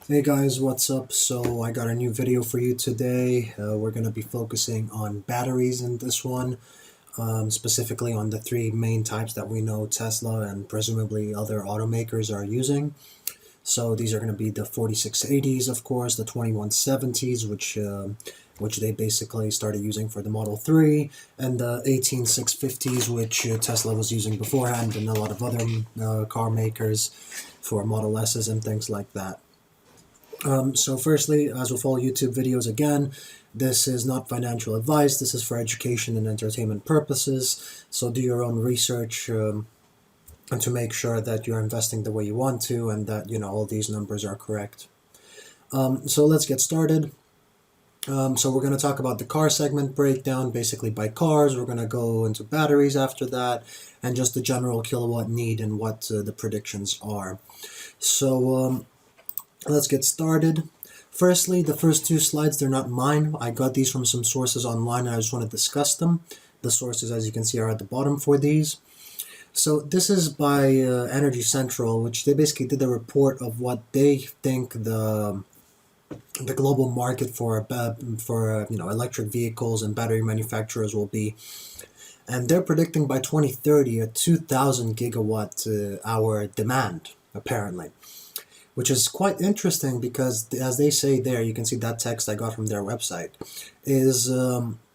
Hey guys, what's up? So I got a new video for you today. We're going to be focusing on batteries in this one, specifically on the three main types that we know Tesla and presumably other automakers are using. So these are going to be the 4680s, of course, the 2170s, which they basically started using for the Model 3, and the 18650s, which Tesla was using beforehand, and a lot of other car makers for Model S's and things like that. So firstly, as with all YouTube videos, again, this is not financial advice. This is for education and entertainment purposes. So do your own research and to make sure that you're investing the way you want to and that, all these numbers are correct. So let's get started. So we're going to talk about the car segment breakdown, basically by cars. We're going to go into batteries after that, and just the general kilowatt need and what the predictions are. So let's get started. Firstly, the first two slides, they're not mine. I got these from some sources online and I just want to discuss them. The sources, as you can see, are at the bottom for these. So this is by Energy Central, which they basically did a report of what they think the global market for electric vehicles and battery manufacturers will be. And they're predicting by 2030 a 2,000 gigawatt hour demand, apparently. Which is quite interesting because, as they say there, you can see that text I got from their website, is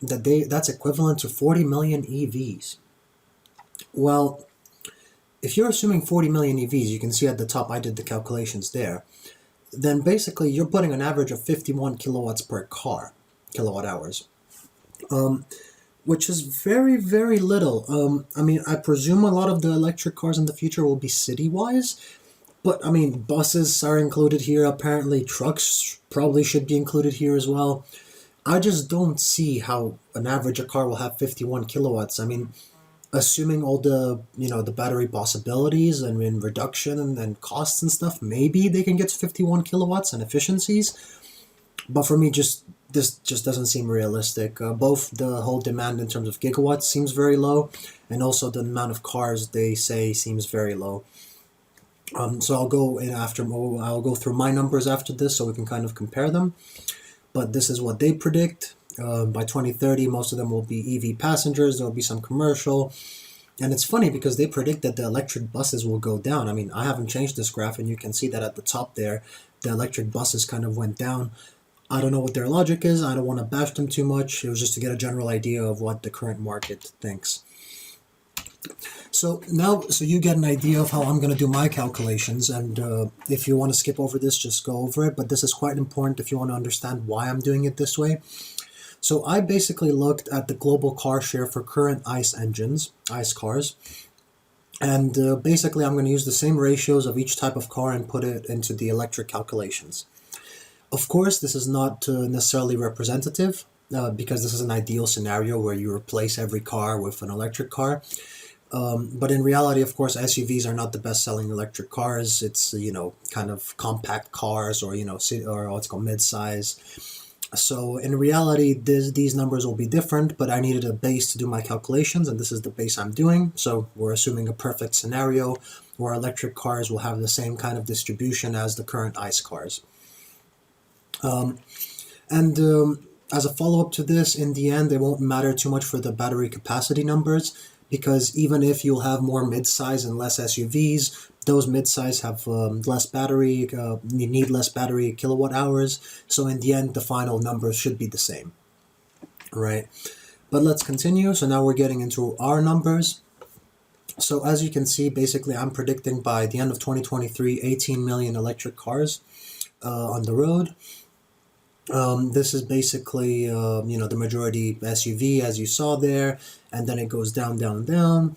that's equivalent to 40 million EVs. Well, if you're assuming 40 million EVs, you can see at the top, I did the calculations there, then basically you're putting an average of 51 kilowatts per car, kilowatt hours. Which is very, very little. I mean, I presume a lot of the electric cars in the future will be city-wise, but, I mean, buses are included here. Apparently, trucks probably should be included here as well. I just don't see how an average car will have 51 kilowatts. I mean, assuming all the, the battery possibilities and in reduction and costs and stuff, maybe they can get to 51 kilowatts and efficiencies. But for me, this just doesn't seem realistic. Both the whole demand in terms of gigawatts seems very low, and also the amount of cars they say seems very low. So I'll go through my numbers after this so we can kind of compare them. But this is what they predict. By 2030, most of them will be EV passengers. There will be some commercial. And it's funny because they predict that the electric buses will go down. I mean, I haven't changed this graph, and you can see that at the top there, the electric buses kind of went down. I don't know what their logic is. I don't want to bash them too much. It was just to get a general idea of what the current market thinks. So now, you get an idea of how I'm going to do my calculations, and if you want to skip over this, just go over it, but this is quite important if you want to understand why I'm doing it this way. So I basically looked at the global car share for current ICE cars, and basically I'm going to use the same ratios of each type of car and put it into the electric calculations. Of course, this is not necessarily representative, because this is an ideal scenario where you replace every car with an electric car. But in reality, of course, SUVs are not the best-selling electric cars. It's, kind of compact cars or, or what's called mid-size. So in reality, these numbers will be different, but I needed a base to do my calculations, and this is the base I'm doing. So we're assuming a perfect scenario where electric cars will have the same kind of distribution as the current ICE cars. As a follow-up to this, in the end, it won't matter too much for the battery capacity numbers, because even if you'll have more mid-size and less SUVs, those mid-size have less battery, you need less battery kilowatt hours, so in the end, the final numbers should be the same, right? But let's continue. So now we're getting into our numbers. So as you can see, basically, I'm predicting by the end of 2023, 18 million electric cars on the road. This is basically, the majority SUV, as you saw there, and then it goes down, down, down.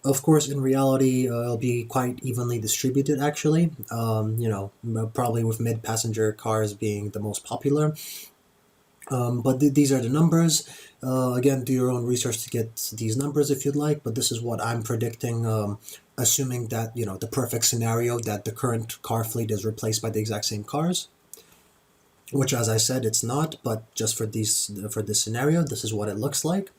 Of course, in reality, it'll be quite evenly distributed, actually, probably with mid-passenger cars being the most popular. But these are the numbers. Again, do your own research to get these numbers if you'd like, but this is what I'm predicting, assuming that, the perfect scenario that the current car fleet is replaced by the exact same cars. Which, as I said, it's not, but just for this scenario, this is what it looks like.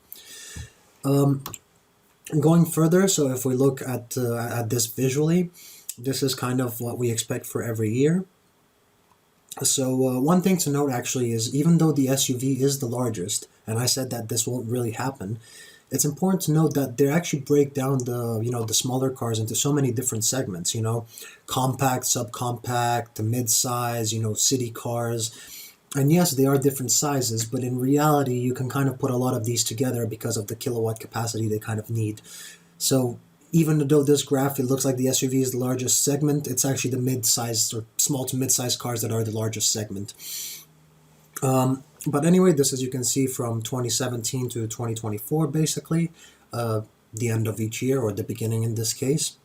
Going further, so if we look at this visually, this is kind of what we expect for every year. So one thing to note actually is even though the SUV is the largest, and I said that this won't really happen, it's important to note that they actually break down the smaller cars into so many different segments. Compact, subcompact, the mid-size, city cars. And yes, they are different sizes, but in reality, you can kind of put a lot of these together because of the kilowatt capacity they kind of need. So even though this graph, it looks like the SUV is the largest segment, it's actually the mid-sized or small to mid-sized cars that are the largest segment. But anyway, this, as you can see, from 2017 to 2024, basically, the end of each year, or the beginning in this case.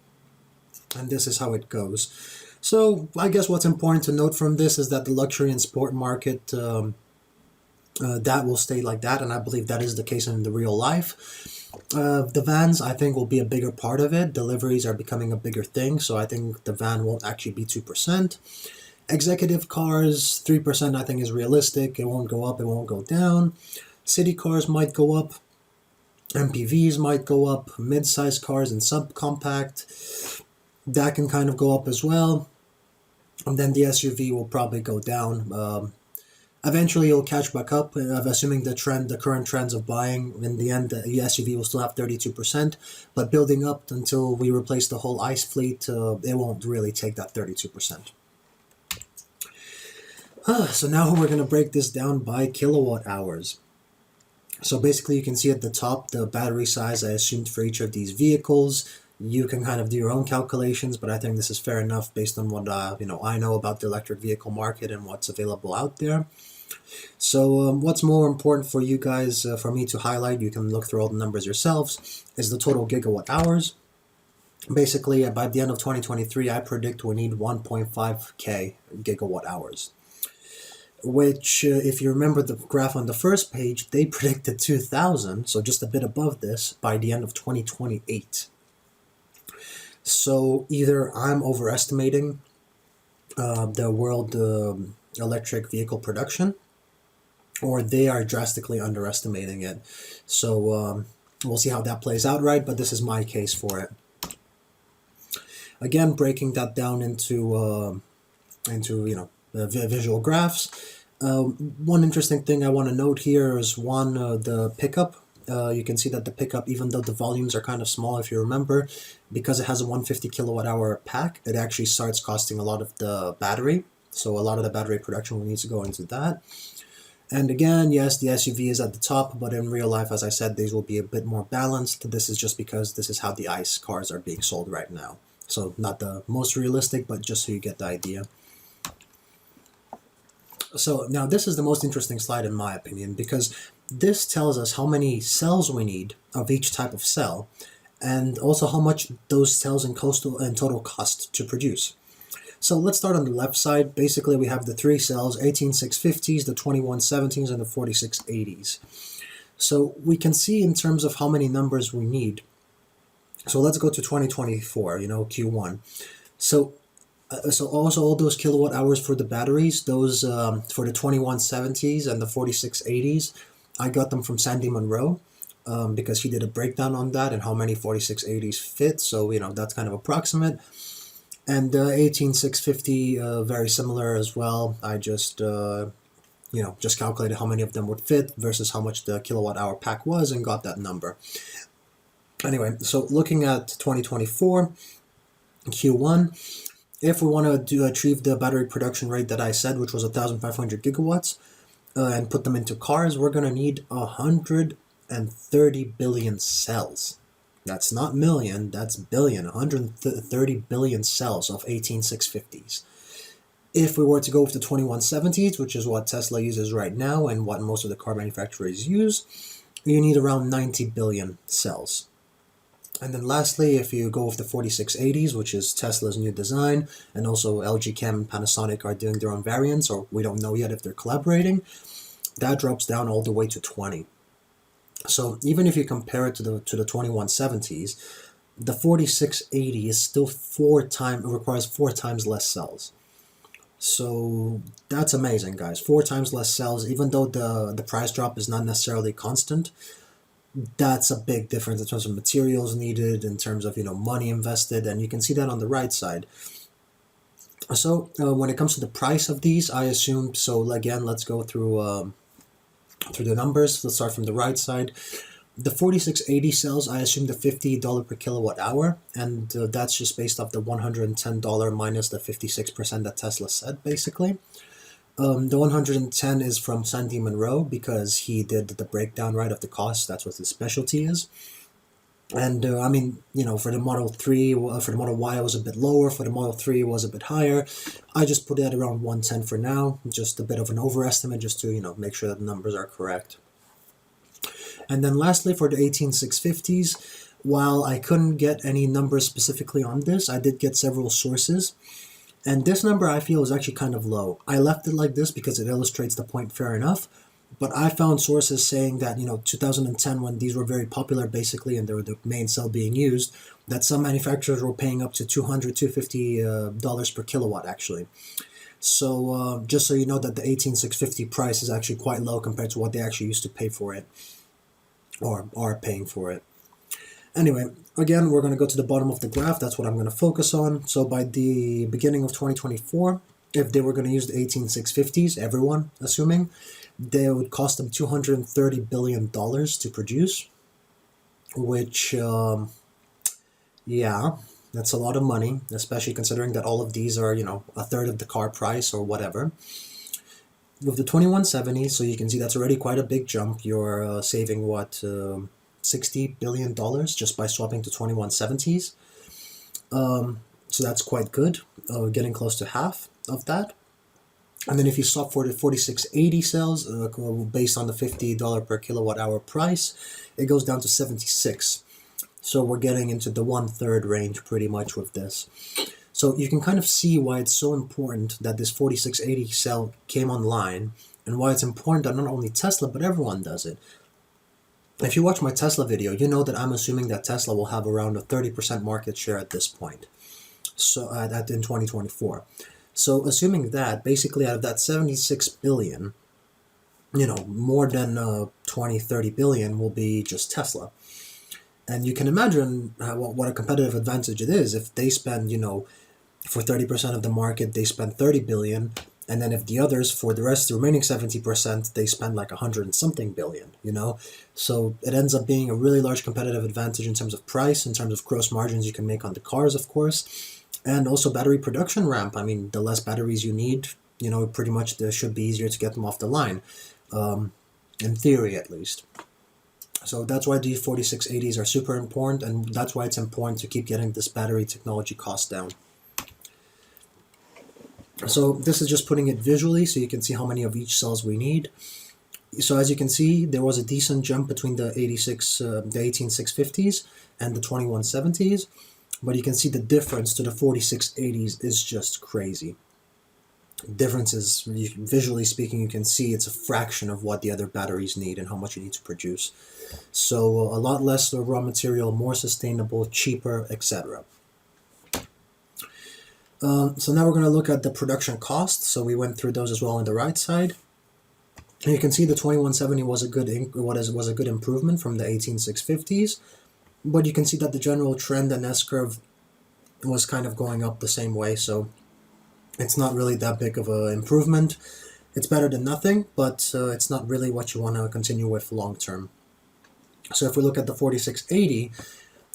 And this is how it goes. So I guess what's important to note from this is that the luxury and sport market, that will stay like that, and I believe that is the case in the real life. The vans, I think, will be a bigger part of it. Deliveries are becoming a bigger thing, so I think the van won't actually be 2%. Executive cars, 3% I think is realistic. It won't go up, it won't go down. City cars might go up. MPVs might go up. Mid-sized cars and subcompact, that can kind of go up as well. And then the SUV will probably go down. Eventually, it'll catch back up. Assuming the current trends of buying, in the end, the SUV will still have 32%. But building up until we replace the whole ICE fleet, it won't really take that 32%. So now we're going to break this down by kilowatt hours. So basically, you can see at the top the battery size I assumed for each of these vehicles. You can kind of do your own calculations, but I think this is fair enough based on what I know about the electric vehicle market and what's available out there. So what's more important for you guys, for me to highlight, you can look through all the numbers yourselves, is the total gigawatt hours. Basically, by the end of 2023, I predict we need 1.5k gigawatt hours. Which, if you remember the graph on the first page, they predicted 2,000, so just a bit above this, by the end of 2028. So either I'm overestimating the world electric vehicle production, or they are drastically underestimating it. So we'll see how that plays out, right? But this is my case for it. Again, breaking that down into visual graphs. One interesting thing I want to note here is the pickup. You can see that the pickup, even though the volumes are kind of small, if you remember, because it has a 150 kilowatt hour pack, it actually starts costing a lot of the battery. So a lot of the battery production will need to go into that. And again, yes, the SUV is at the top, but in real life, as I said, these will be a bit more balanced. This is just because this is how the ICE cars are being sold right now. So not the most realistic, but just so you get the idea. So now this is the most interesting slide in my opinion, because this tells us how many cells we need of each type of cell, and also how much those cells in total cost to produce. So let's start on the left side. Basically, we have the three cells, 18650s, the 2170s, and the 4680s. So we can see in terms of how many numbers we need. So let's go to 2024, Q1. So also all those kilowatt hours for the batteries, those for the 2170s and the 4680s, I got them from Sandy Monroe because he did a breakdown on that and how many 4680s fit. So, that's kind of approximate. And 18650, very similar as well. I just calculated how many of them would fit versus how much the kilowatt hour pack was and got that number. Anyway, so looking at 2024, Q1, if we want to achieve the battery production rate that I said, which was 1,500 gigawatts, and put them into cars, we're going to need 130 billion cells. That's not million, that's billion. 130 billion cells of 18650s. If we were to go with the 2170s, which is what Tesla uses right now and what most of the car manufacturers use, you need around 90 billion cells. And then lastly, if you go with the 4680s, which is Tesla's new design, and also LG Chem and Panasonic are doing their own variants, or we don't know yet if they're collaborating, that drops down all the way to 20. So even if you compare it to the 2170s, the 4680 is still requires 4 times less cells. So that's amazing, guys. 4 times less cells, even though the price drop is not necessarily constant. That's a big difference in terms of materials needed, in terms of money invested, and you can see that on the right side. When it comes to the price of these, I assume, so again, let's go through the numbers. Let's start from the right side. The 4680 cells, I assume the $50 per kilowatt hour, and that's just based off the $110 minus the 56% that Tesla said, basically. The 110 is from Sandy Monroe because he did the breakdown, right, of the cost. That's what his specialty is. And I mean, for the Model 3, for the Model Y, it was a bit lower. For the Model 3, it was a bit higher. I just put it at around 110 for now. Just a bit of an overestimate just to, make sure that the numbers are correct. And then lastly, for the 18650s, while I couldn't get any numbers specifically on this, I did get several sources. And this number I feel is actually kind of low. I left it like this because it illustrates the point fair enough. But I found sources saying that, 2010, when these were very popular, basically, and they were the main cell being used, that some manufacturers were paying up to $200, $250 per kilowatt, actually. So just so you know that the 18650 price is actually quite low compared to what they actually used to pay for it, or are paying for it. Anyway, again, we're going to go to the bottom of the graph. That's what I'm going to focus on. So by the beginning of 2024, if they were going to use the 18650s, everyone, assuming, they would cost them $230 billion to produce, which, yeah, that's a lot of money, especially considering that all of these are, a third of the car price or whatever. With the 2170, so you can see that's already quite a big jump. You're saving, what, $60 billion just by swapping to 2170s. So that's quite good, getting close to half of that. And then if you swap for the 4680 cells, based on the $50 per kilowatt hour price, it goes down to 76. So we're getting into the 1/3 range pretty much with this. So you can kind of see why it's so important that this 4680 cell came online, and why it's important that not only Tesla, but everyone does it. If you watch my Tesla video, you know that I'm assuming that Tesla will have around a 30% market share at this point, so in 2024. So assuming that, basically out of that 76 billion, more than 20, 30 billion will be just Tesla. And you can imagine what a competitive advantage it is if they spend, for 30% of the market, they spend 30 billion. And then if the others, for the rest, the remaining 70%, they spend like 100 and something billion, So it ends up being a really large competitive advantage in terms of price, in terms of gross margins you can make on the cars, of course. And also battery production ramp. I mean, the less batteries you need, pretty much it should be easier to get them off the line, in theory at least. So that's why these 4680s are super important, and that's why it's important to keep getting this battery technology cost down. So this is just putting it visually so you can see how many of each cells we need. So as you can see, there was a decent jump between the 18650s and the 2170s. But you can see the difference to the 4680s is just crazy. Difference is, visually speaking, you can see it's a fraction of what the other batteries need and how much you need to produce. So a lot less raw material, more sustainable, cheaper, etc. So now we're going to look at the production costs. So we went through those as well on the right side. And you can see the 2170 was a good improvement from the 18650s. But you can see that the general trend and S-curve was kind of going up the same way, so it's not really that big of an improvement. It's better than nothing, but it's not really what you want to continue with long term. So if we look at the 4680,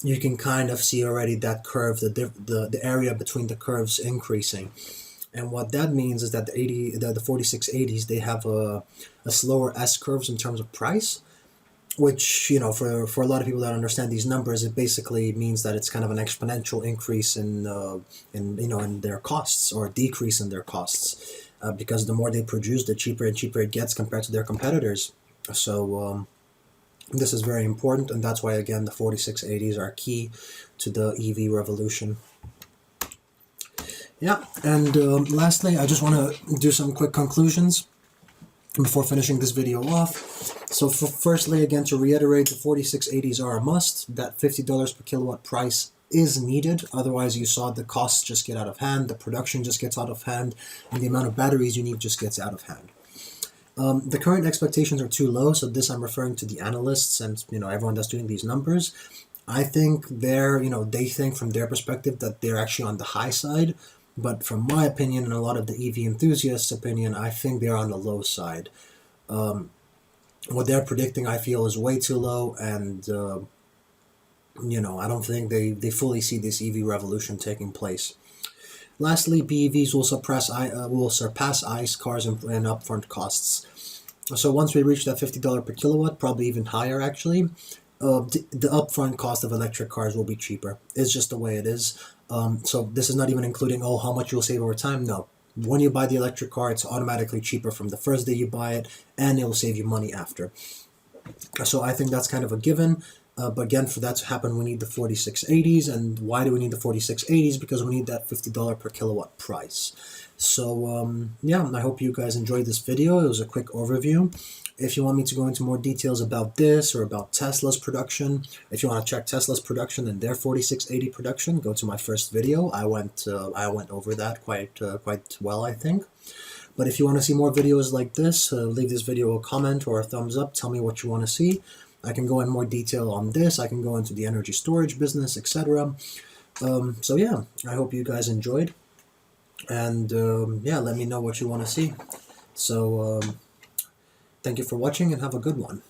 you can kind of see already that curve, the area between the curves increasing. And what that means is that the 4680s, they have a slower S-curves in terms of price, which, for a lot of people that understand these numbers, it basically means that it's kind of an exponential increase in their costs, or decrease in their costs, because the more they produce, the cheaper and cheaper it gets compared to their competitors. So this is very important, and that's why, again, the 4680s are key to the EV revolution. Yeah, and lastly, I just want to do some quick conclusions before finishing this video off. So firstly, again, to reiterate, the 4680s are a must. That $50 per kilowatt price is needed. Otherwise, you saw the costs just get out of hand, the production just gets out of hand, and the amount of batteries you need just gets out of hand. The current expectations are too low, so this I'm referring to the analysts and everyone that's doing these numbers. I think they think from their perspective that they're actually on the high side. But from my opinion and a lot of the EV enthusiasts' opinion, I think they're on the low side. What they're predicting, I feel, is way too low, and I don't think they fully see this EV revolution taking place. Lastly, BEVs will surpass ICE cars in upfront costs. So once we reach that $50 per kilowatt, probably even higher actually, the upfront cost of electric cars will be cheaper. It's just the way it is. So this is not even including, how much you'll save over time. No. When you buy the electric car, it's automatically cheaper from the first day you buy it, and it will save you money after. So I think that's kind of a given. But again, for that to happen, we need the 4680s. And why do we need the 4680s? Because we need that $50 per kilowatt price. So yeah, I hope you guys enjoyed this video. It was a quick overview. If you want me to go into more details about this or about Tesla's production, if you want to check Tesla's production and their 4680 production, go to my first video. I went over that quite well, I think. But if you want to see more videos like this, leave this video a comment or a thumbs up. Tell me what you want to see. I can go in more detail on this. I can go into the energy storage business, etc. So yeah, I hope you guys enjoyed. And yeah, let me know what you want to see. So thank you for watching and have a good one.